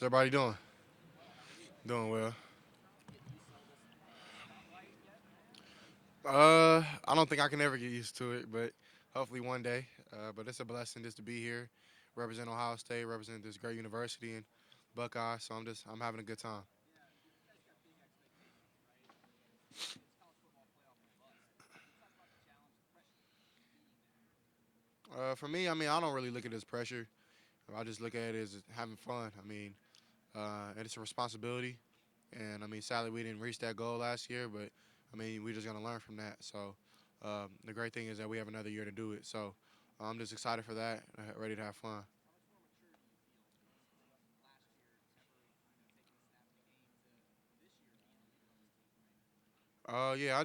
Everybody doing? Doing well. I don't think I can ever get used to it, but hopefully one day. But it's a blessing just to be here, represent Ohio State, represent this great university and Buckeyes. So I'm having a good time. For me, I don't really look at it as pressure. I just look at it as having fun. And it's a responsibility. And sadly, we didn't reach that goal last year, but we're just gonna learn from that. So the great thing is that we have another year to do it. So I'm just excited for that, ready to have fun. Yeah,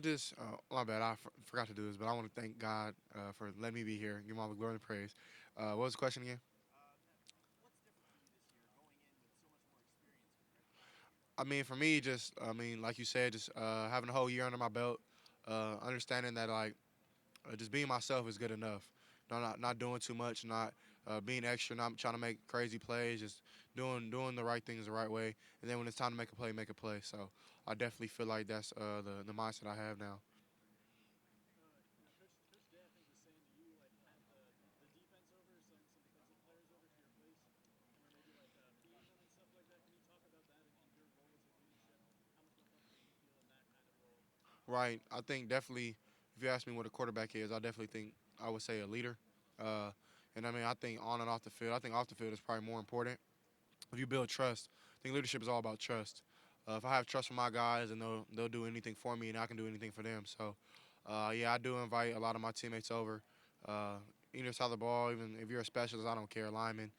my bad. Forgot to do this, but I want to thank God for letting me be here. Give him all the glory and praise. What was the question again? For me, like you said, just having a whole year under my belt, understanding that just being myself is good enough. Not doing too much, not being extra, not trying to make crazy plays, just doing the right things the right way. And then when it's time to make a play, make a play. So I definitely feel like that's the mindset I have now. Right. I think definitely, if you ask me what a quarterback is, I definitely think I would say a leader. Uh, and I think on and off the field, I think off the field is probably more important. If you build trust, I think leadership is all about trust. If I have trust for my guys, and they'll do anything for me, and I can do anything for them. So, yeah, I do invite a lot of my teammates over. Uh, Either side of the ball, even if you're a specialist, I don't care, lineman.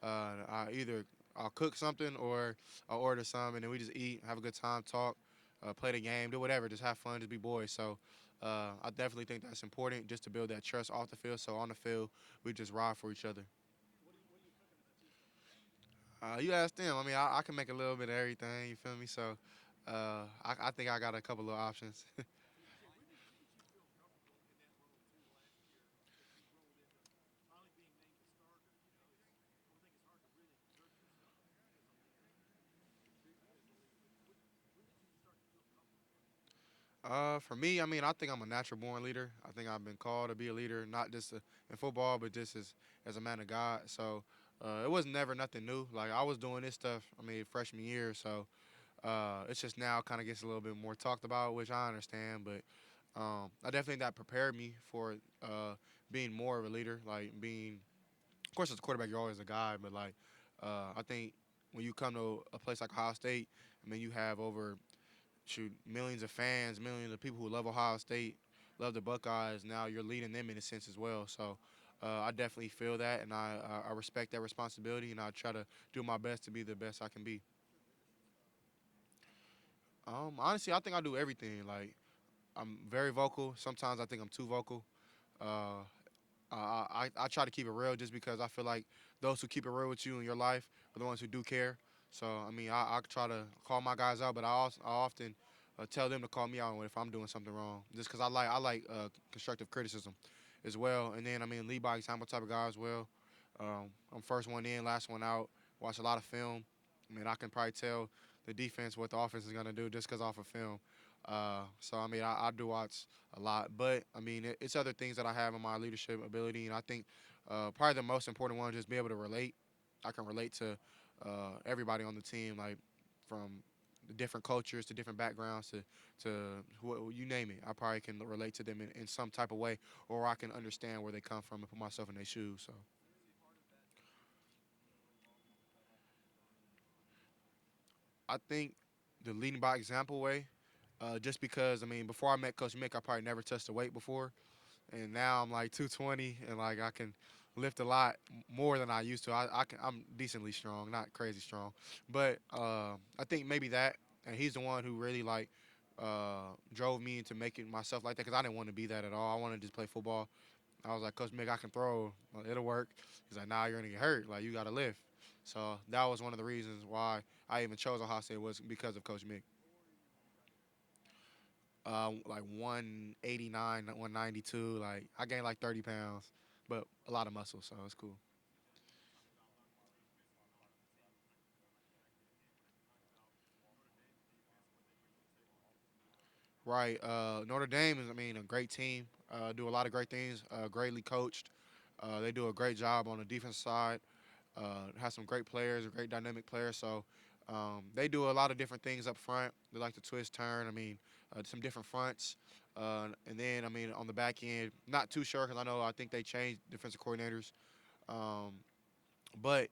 I'll cook something or I'll order some, and then we just eat, have a good time, talk, play the game, do whatever, just have fun, just be boys. So, I definitely think that's important just to build that trust off the field. So on the field, we just ride for each other. You ask them. I can make a little bit of everything. You feel me? So, I think I got a couple of options. For me, I think I'm a natural born leader. I think I've been called to be a leader, not just in football, but just as a man of God. So, it was never nothing new. Like I was doing this stuff. Freshman year. So, it's just now kind of gets a little bit more talked about, which I understand. But I definitely think that prepared me for being more of a leader. Like being, of course, as a quarterback, you're always a guy, but I think when you come to a place like Ohio State, you have over millions of fans, millions of people who love Ohio State, love the Buckeyes. Now you're leading them in a sense as well. So I definitely feel that, and I respect that responsibility, and I try to do my best to be the best I can be. Honestly, I think I do everything. Like I'm very vocal. Sometimes I think I'm too vocal. Uh, I try to keep it real just because I feel like those who keep it real with you in your life are the ones who do care. So I try to call my guys out, but I often tell them to call me out if I'm doing something wrong, just because I like constructive criticism as well. And then lead by example type of guy as well. I'm first one in, last one out. Watch a lot of film. I can probably tell the defense what the offense is gonna do just because off of film. So I do watch a lot. But it's other things that I have in my leadership ability, and I think probably the most important one is just be able to relate. I can relate to everybody on the team, like from the different cultures to different backgrounds to you name it. I probably can relate to them in some type of way, or I can understand where they come from and put myself in their shoes. So I think the leading by example way, just because before I met Coach Mick, I probably never touched a weight before, and now I'm like 220 and like I can lift a lot more than I used to. I'm decently strong, not crazy strong, but I think maybe that, and he's the one who really drove me into making myself like that because I didn't want to be that at all. I wanted to just play football. I was like, Coach Mick, I can throw, it'll work. He's like, Nah, you're gonna get hurt. Like you gotta lift. So that was one of the reasons why I even chose Ohio State was because of Coach Mick. Like 189, 192. Like I gained like 30 pounds, but a lot of muscle, so it's cool. Right. Notre Dame is, I mean, a great team. Do a lot of great things. Greatly coached. They do a great job on the defense side. Has some great players, great dynamic players. So they do a lot of different things up front. They like to twist, turn. I mean, some different fronts. And then, I mean, on the back end, not too sure because I think they changed defensive coordinators. Um, but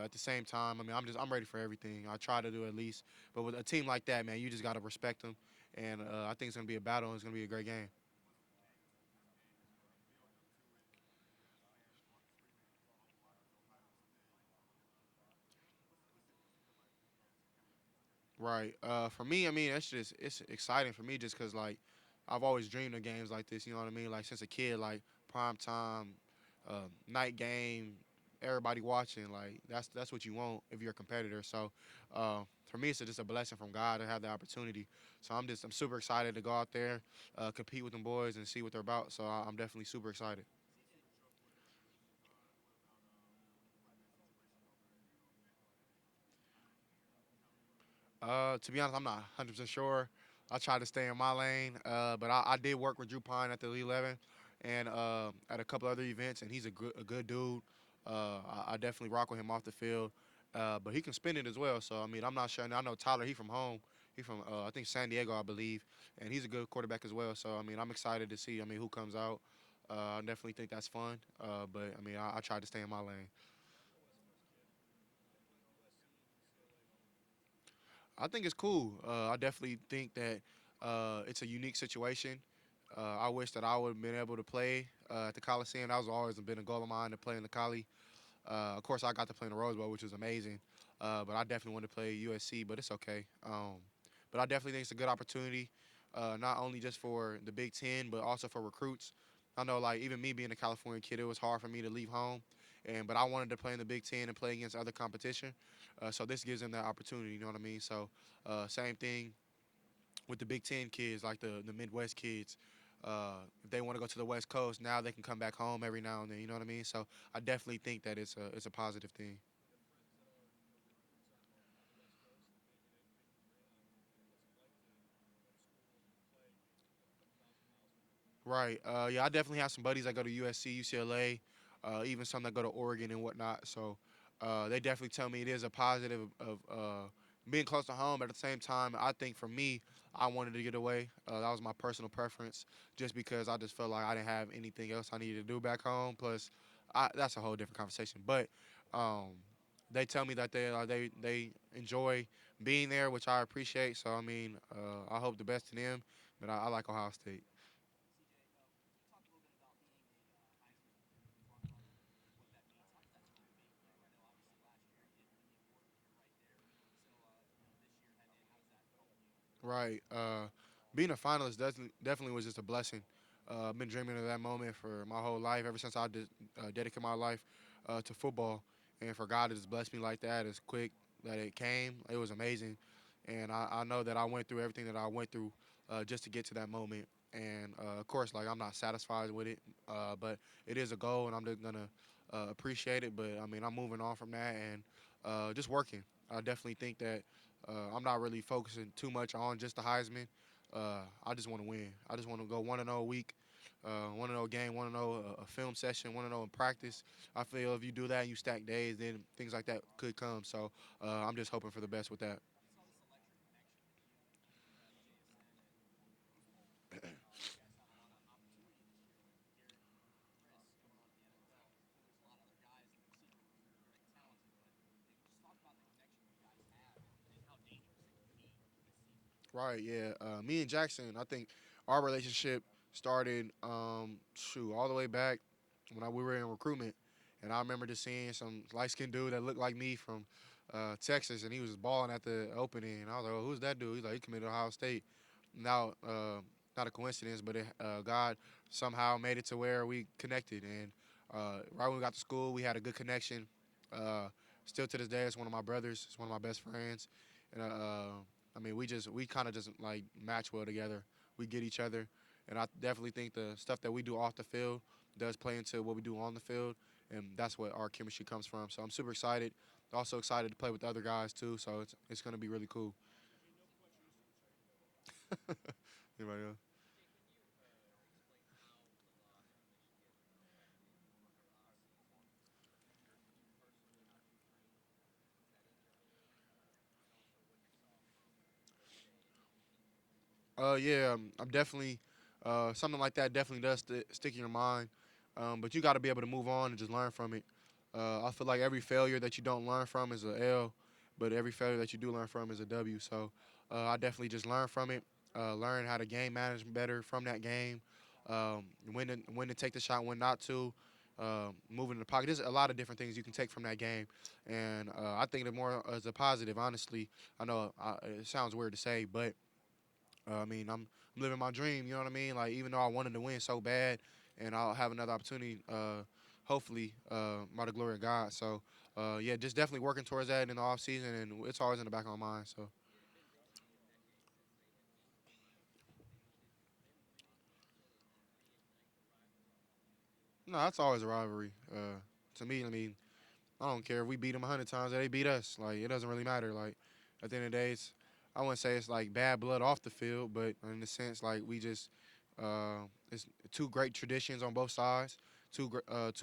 at the same time, I mean, I'm ready for everything. I try to do at least. But with a team like that, man, you just got to respect them. And I think it's gonna be a battle. And it's gonna be a great game. Right. For me, I mean, it's exciting for me just because like I've always dreamed of games like this. You know what I mean? Like since a kid, like prime time, night game, everybody watching. Like that's what you want if you're a competitor. So for me, it's just a blessing from God to have the opportunity. So I'm super excited to go out there, compete with them boys and see what they're about. So I'm definitely super excited. To be honest, I'm not 100% sure. I try to stay in my lane, but I did work with Drew Pine at the Elite 11 and at a couple other events, and he's a good dude. I definitely rock with him off the field, but he can spin it as well. So I mean, I'm not sure. And I know Tyler. He from home. He from I think San Diego, I believe, and he's a good quarterback as well. So I mean, I'm excited to see. I mean, who comes out. I definitely think that's fun. But I mean, I try to stay in my lane. I think it's cool. I definitely think that it's a unique situation. I wish that I would have been able to play at the Coliseum. That was always been a goal of mine to play in the Coli. Of course, I got to play in the Rose Bowl, which was amazing. But I definitely want to play USC, but it's okay. But I definitely think it's a good opportunity, not only just for the Big Ten, but also for recruits. I know, like even me being a California kid, it was hard for me to leave home, and but I wanted to play in the Big Ten and play against other competition. So this gives them that opportunity. You know what I mean? So same thing with the Big Ten kids, like the Midwest kids. If they want to go to the West Coast, now they can come back home every now and then. You know what I mean? So I definitely think that it's a positive thing. Right. Yeah, I definitely have some buddies that go to USC, UCLA, even some that go to Oregon and whatnot. So they definitely tell me it is a positive of being close to home. At the same time, I think for me, I wanted to get away. That was my personal preference, just because I just felt like I didn't have anything else I needed to do back home. Plus, that's a whole different conversation. But um, they tell me that they enjoy being there, which I appreciate. So I mean, I hope the best to them. But I like Ohio State. Right. Being a finalist definitely was just a blessing. I've been dreaming of that moment for my whole life, ever since I dedicated my life to football. And for God to just bless me like that, as quick that it came, it was amazing. And I know that I went through everything that I went through just to get to that moment. And of course, like I'm not satisfied with it, but it is a goal, and I'm just gonna appreciate it. But I mean, I'm moving on from that and just working. I definitely think that I'm not really focusing too much on just the Heisman. I just want to win. I just want to go 1-0 a week, 1-0 game, 1-0 a film session, 1-0 in practice. I feel if you do that and you stack days, then things like that could come. So I'm just hoping for the best with that. Right, yeah. Me and Jackson, I think our relationship started all the way back when we were in recruitment. And I remember just seeing some light skinned dude that looked like me from Texas, and he was balling at the opening. And I was like, oh, who's that dude? He's like, he committed to Ohio State. Now, not a coincidence, but God somehow made it to where we connected. And right when we got to school, we had a good connection. Uh, Still to this day, it's one of my brothers. It's one of my best friends. And I mean, we kind of just like match well together. We get each other, and I definitely think the stuff that we do off the field does play into what we do on the field, and that's what our chemistry comes from. So I'm super excited. Also excited to play with the other guys too. So it's gonna be really cool. Anybody else? Yeah, I'm definitely something like that definitely does stick in your mind. But you got to be able to move on and just learn from it. I feel like every failure that you don't learn from is a L, but every failure that you do learn from is a W. So I definitely just learn from it, learn how to game manage better from that game, when to take the shot, when not to, moving in the pocket. There's a lot of different things you can take from that game, and I think it more as a positive. Honestly, I know it sounds weird to say, but I mean, I'm living my dream. You know what I mean? Like even though I wanted to win so bad, and I'll have another opportunity, hopefully, by the glory of God. So, yeah, just definitely working towards that in the off season, and it's always in the back of my mind. So, no, that's always a rivalry. To me, I mean, I don't care if we beat them 100 times or they beat us. Like it doesn't really matter. Like at the end of the day, I wouldn't say it's like bad blood off the field, but in the sense like we just it's two great traditions on both sides, two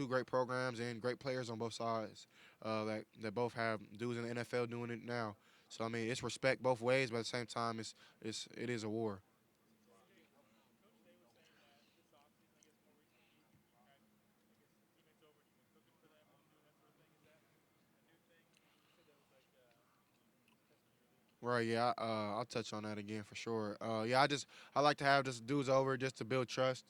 great programs and great players on both sides that both have dudes in the NFL doing it now. So I mean, it's respect both ways, but at the same time, it is a war. Right, yeah, I'll touch on that again for sure. Yeah, I like to have just dudes over just to build trust.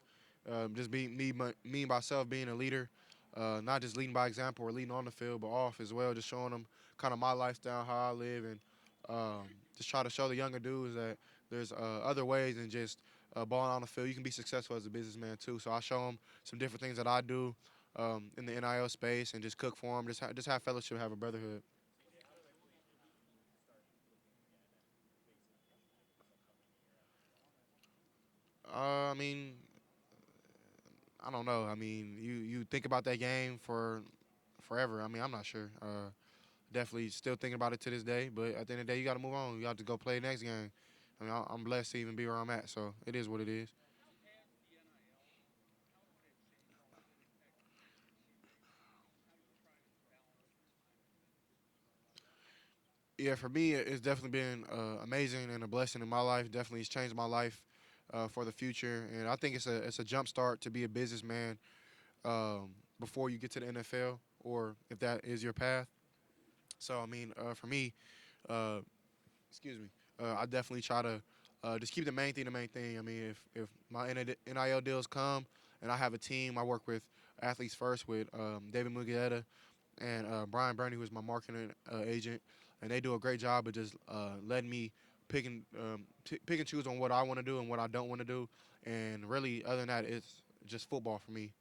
Just be me myself being a leader, not just leading by example or leading on the field, but off as well. Just showing them kind of my lifestyle, how I live, and um, just try to show the younger dudes that there's other ways than just balling on the field. You can be successful as a businessman too. So I show them some different things that I do in the NIL space, and just cook for them. Just have fellowship, have a brotherhood. I mean, I don't know. I mean, you think about that game for forever. I mean, I'm not sure. Definitely still thinking about it to this day. But at the end of the day, you got to move on. You got to go play the next game. I mean, I'm blessed to even be where I'm at. So it is what it is. Yeah, for me, it's definitely been amazing and a blessing in my life. Definitely, it's changed my life for the future. And I think it's a jump start to be a businessman before you get to the NFL, or if that is your path. So I mean, for me, uh, excuse me, I definitely try to just keep the main thing the main thing. I mean, if my NIL deals come and I have a team, I work with Athletes First with David Mugieta and Brian Burney, who is my marketing agent, and they do a great job of just letting me pick and choose on what I want to do and what I don't want to do. And really, other than that, it's just football for me.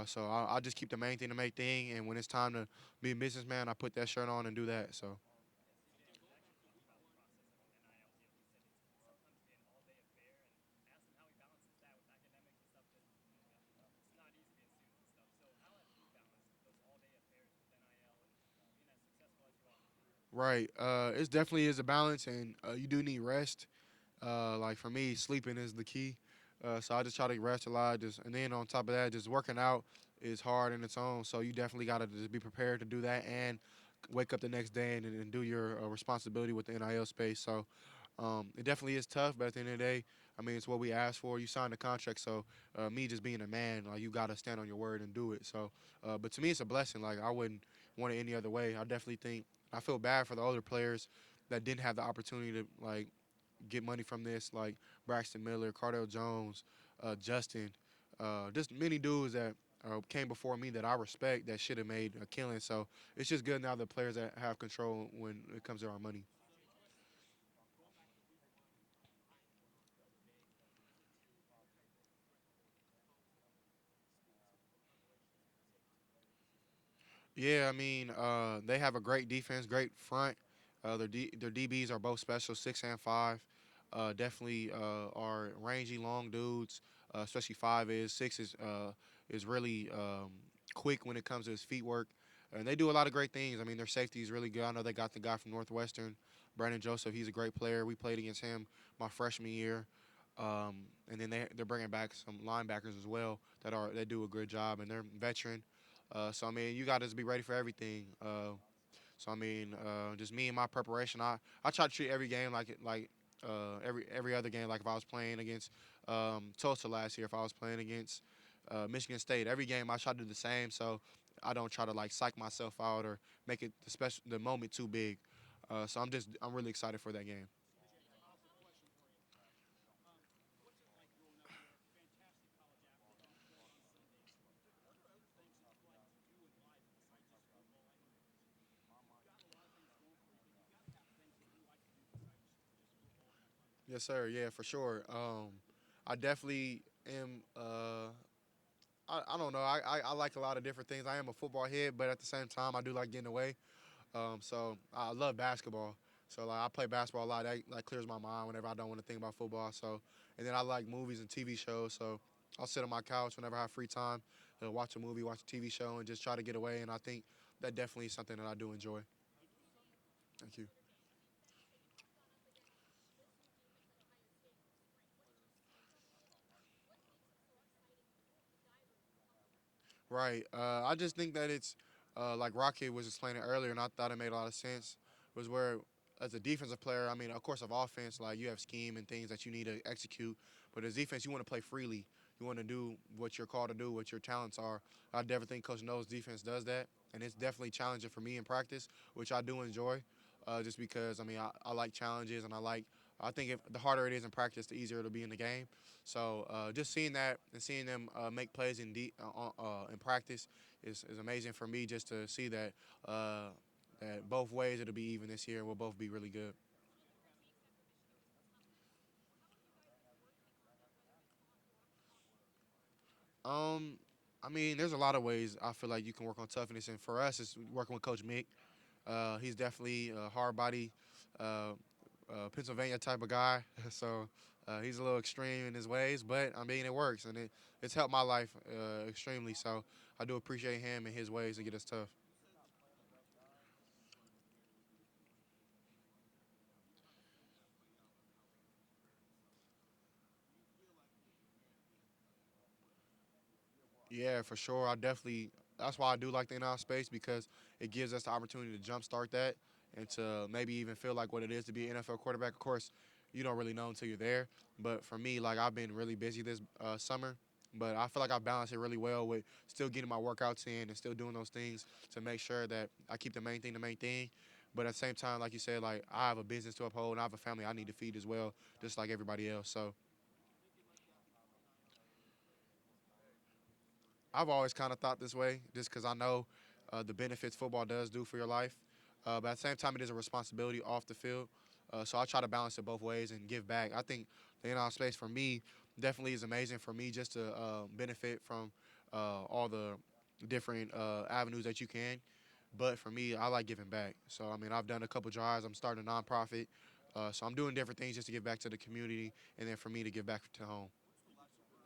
So I just keep the main thing the main thing, and when it's time to be a businessman, I put that shirt on and do that. So. Right. It definitely is a balance, and you do need rest. Like for me, sleeping is the key. So I just try to rest a lot. Just and then on top of that, just working out is hard in its own. So you definitely got to just be prepared to do that and wake up the next day and do your responsibility with the NIL space. So it definitely is tough, but at the end of the day, I mean, it's what we asked for. You signed the contract, so me just being a man, like you got to stand on your word and do it. So, but to me, it's a blessing. Like I wouldn't want it any other way. I definitely think I feel bad for the older players that didn't have the opportunity to like get money from this, like Braxton Miller, Cardell Jones, Justin, just many dudes that came before me that I respect that should have made a killing. So it's just good now the players that have control when it comes to our money. Yeah, I mean, they have a great defense, great front. Their DBs are both special, 6 and 5. Definitely are rangy, long dudes. Especially 5 is 6 is really quick when it comes to his feet work, and they do a lot of great things. I mean, their safety is really good. I know they got the guy from Northwestern, Brandon Joseph. He's a great player. We played against him my freshman year. And then they're bringing back some linebackers as well that do a good job, and they're veteran. So I mean, you got to be ready for everything. So I mean, just me and my preparation. I try to treat every game every other game like if I was playing against Tulsa last year, if I was playing against Michigan State. Every game I try to do the same, so I don't try to like psych myself out or make it the moment too big. So I'm really excited for that game. Yes, sir. Yeah, for sure. I definitely am. I don't know. I like a lot of different things. I am a football head, but at the same time, I do like getting away. So I love basketball. So like I play basketball a lot. That like clears my mind whenever I don't want to think about football. So and then I like movies and TV shows. So I'll sit on my couch whenever I have free time, watch a movie, watch a TV show, and just try to get away. And I think that definitely is something that I do enjoy. Thank you. Right. I just think that it's like Rocket was explaining earlier, and I thought it made a lot of sense. Was where as a defensive player, I mean, of course, of offense, like you have scheme and things that you need to execute, but as defense, you want to play freely. You want to do what you're called to do, what your talents are. I definitely think Coach No's defense does that, and it's definitely challenging for me in practice, which I do enjoy, just because I mean I like challenges and I think if the harder it is in practice, the easier it'll be in the game. So just seeing that and seeing them make plays in practice is amazing for me. Just to see that both ways it'll be even this year. We'll both be really good. Um, I mean, there's a lot of ways I feel like you can work on toughness, and for us, it's working with Coach Mick. He's definitely a hard body, uh, Pennsylvania type of guy. So he's a little extreme in his ways, but I mean it works, and it's helped my life extremely. So I do appreciate him and his ways to get us tough. Yeah, for sure. I definitely. That's why I do like the in-house space because it gives us the opportunity to jumpstart that and to maybe even feel like what it is to be an NFL quarterback. Of course, you don't really know until you're there. But for me, like I've been really busy this summer, but I feel like I balance it really well with still getting my workouts in and still doing those things to make sure that I keep the main thing. But at the same time, like you said, like I have a business to uphold and I have a family I need to feed as well, just like everybody else. So I've always kind of thought this way, just because I know the benefits football does do for your life. But at the same time, it is a responsibility off the field. So I try to balance it both ways and give back. I think the in-house space for me definitely is amazing for me just to benefit from all the different avenues that you can. But for me, I like giving back. So I mean, I've done a couple drives. I'm starting a nonprofit. So I'm doing different things just to give back to the community, and then for me to give back to home.